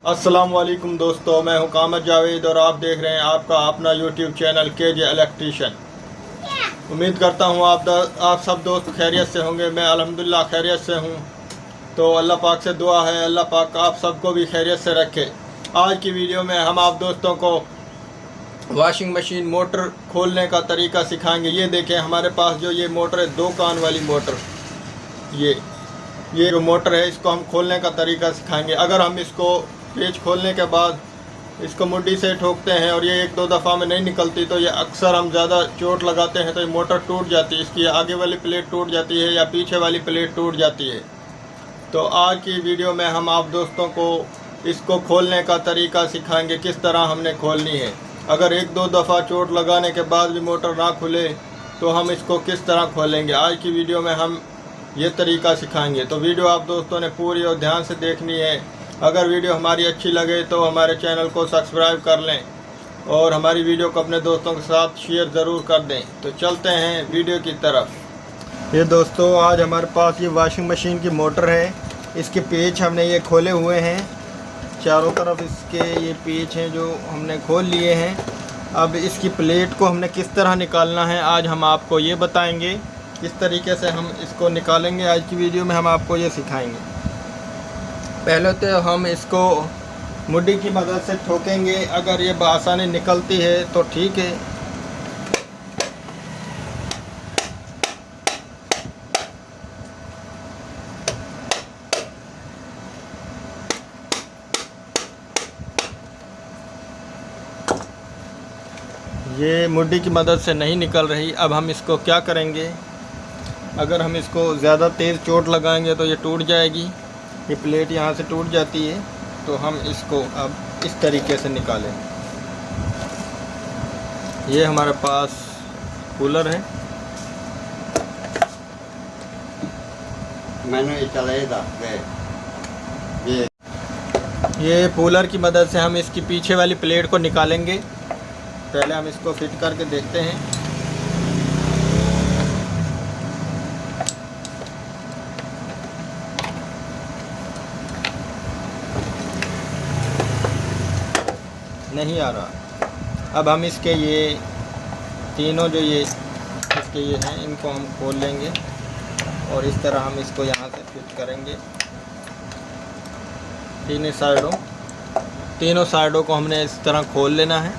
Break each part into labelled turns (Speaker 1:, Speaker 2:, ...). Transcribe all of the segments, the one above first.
Speaker 1: अस्सलाम वालेकुम दोस्तों, मैं हूं कामत जावेद और आप देख रहे हैं आपका अपना यूट्यूब चैनल केजे इलेक्ट्रीशियन। उम्मीद करता हूं आप सब दोस्त खैरियत से होंगे। मैं अल्हम्दुलिल्लाह खैरियत से हूं। तो अल्लाह पाक से दुआ है अल्लाह पाक आप सबको भी खैरियत से रखे। आज की वीडियो में हम आप दोस्तों को वॉशिंग मशीन मोटर खोलने का तरीका सिखाएंगे। ये देखें हमारे पास जो ये मोटर है, 2 कान वाली मोटर, ये जो मोटर है इसको हम खोलने का तरीका सिखाएंगे। अगर हम इसको पेच खोलने के बाद इसको मुड्डी से ठोकते हैं और ये 1-2 दफ़ा में नहीं निकलती तो ये अक्सर हम ज़्यादा चोट लगाते हैं तो ये मोटर टूट जाती है। इसकी आगे वाली प्लेट टूट जाती है या पीछे वाली प्लेट टूट जाती है। तो आज की वीडियो में हम आप दोस्तों को इसको खोलने का तरीका सिखाएंगे, किस तरह हमने खोलनी है। अगर 1-2 दफ़ा चोट लगाने के बाद भी मोटर ना खुले तो हम इसको किस तरह खोलेंगे, आज की वीडियो में हम ये तरीका सिखाएंगे। तो वीडियो आप दोस्तों ने पूरी और ध्यान से देखनी है। अगर वीडियो हमारी अच्छी लगे तो हमारे चैनल को सब्सक्राइब कर लें और हमारी वीडियो को अपने दोस्तों के साथ शेयर ज़रूर कर दें। तो चलते हैं वीडियो की तरफ। ये दोस्तों आज हमारे पास ये वॉशिंग मशीन की मोटर है। इसके पेच हमने ये खोले हुए हैं, चारों तरफ इसके ये पेच हैं जो हमने खोल लिए हैं। अब इसकी प्लेट को हमने किस तरह निकालना है आज हम आपको ये बताएंगे। किस तरीके से हम इसको निकालेंगे आज की वीडियो में हम आपको ये सिखाएंगे। पहले तो हम इसको मुड्डी की मदद से ठोकेंगे। अगर ये बआसानी निकलती है तो ठीक है। ये मुड्डी की मदद से नहीं निकल रही। अब हम इसको क्या करेंगे, अगर हम इसको ज़्यादा तेज़ चोट लगाएंगे तो ये टूट जाएगी। ये प्लेट यहाँ से टूट जाती है। तो हम इसको अब इस तरीके से निकालें। ये हमारे पास कूलर है।
Speaker 2: मैंने चलेगा
Speaker 1: ये कूलर की मदद से हम इसकी पीछे वाली प्लेट को निकालेंगे। पहले हम इसको फिट करके देखते हैं। नहीं आ रहा। अब हम इसके ये तीनों जो ये इसके ये हैं इनको हम खोल लेंगे और इस तरह हम इसको यहाँ से फिट करेंगे। तीनों साइडों को हमने इस तरह खोल लेना है।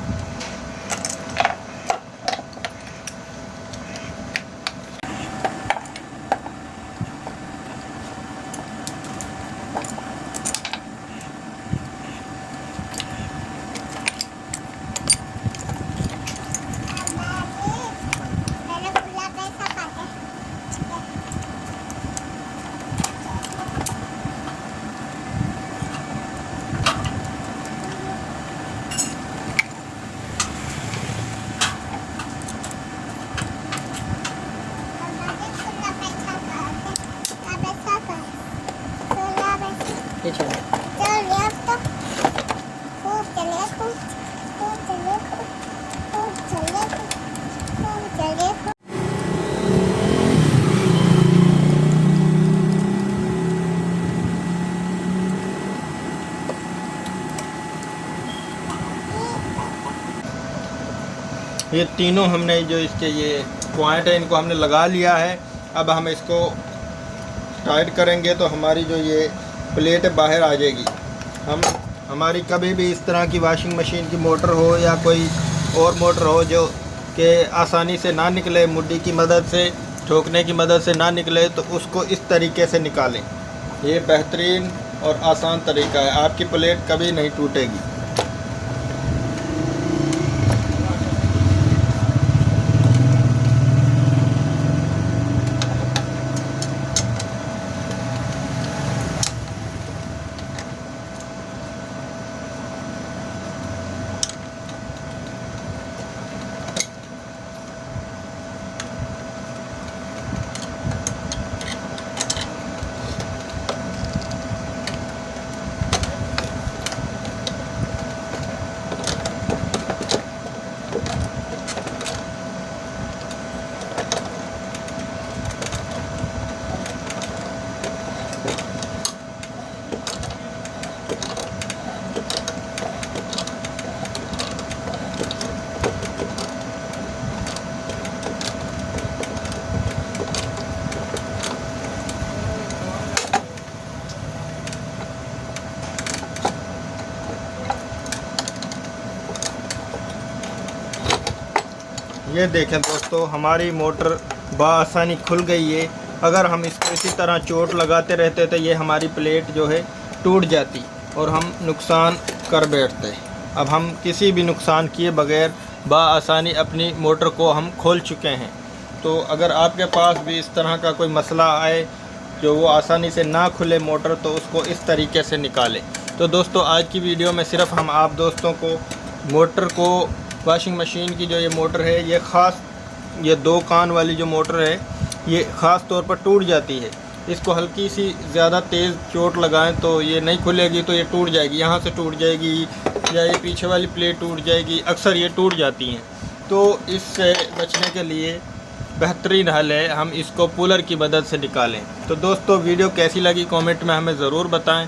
Speaker 1: ये तीनों हमने जो इसके ये पॉइंट है इनको हमने लगा लिया है। अब हम इसको टाइट करेंगे तो हमारी जो ये प्लेट बाहर आ जाएगी। हमारी कभी भी इस तरह की वॉशिंग मशीन की मोटर हो या कोई और मोटर हो जो कि आसानी से ना निकले, मुड्डी की मदद से ठोकने की मदद से ना निकले, तो उसको इस तरीके से निकालें। ये बेहतरीन और आसान तरीका है, आपकी प्लेट कभी नहीं टूटेगी। ये देखें दोस्तों, हमारी मोटर बआसानी खुल गई है। अगर हम इसको इसी तरह चोट लगाते रहते तो ये हमारी प्लेट जो है टूट जाती और हम नुकसान कर बैठते। अब हम किसी भी नुकसान किए बगैर बआसानी अपनी मोटर को हम खोल चुके हैं। तो अगर आपके पास भी इस तरह का कोई मसला आए जो वो आसानी से ना खुले मोटर, तो उसको इस तरीके से निकालें। तो दोस्तों आज की वीडियो में सिर्फ हम आप दोस्तों को मोटर को, वॉशिंग मशीन की जो ये मोटर है, ये ख़ास ये 2 कान वाली जो मोटर है ये ख़ास तौर पर टूट जाती है। इसको हल्की सी ज़्यादा तेज़ चोट लगाएं तो ये नहीं खुलेगी, तो ये टूट जाएगी, यहाँ से टूट जाएगी या ये पीछे वाली प्लेट टूट जाएगी, अक्सर ये टूट जाती हैं। तो इससे बचने के लिए बेहतरीन हल है हम इसको पुलर की मदद से निकालें। तो दोस्तों वीडियो कैसी लगी कमेंट में हमें ज़रूर बताएं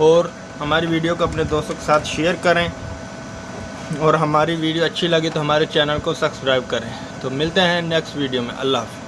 Speaker 1: और हमारी वीडियो को अपने दोस्तों के साथ शेयर करें, और हमारी वीडियो अच्छी लगी तो हमारे चैनल को सब्सक्राइब करें। तो मिलते हैं नेक्स्ट वीडियो में। अल्लाह हाफ़िज़।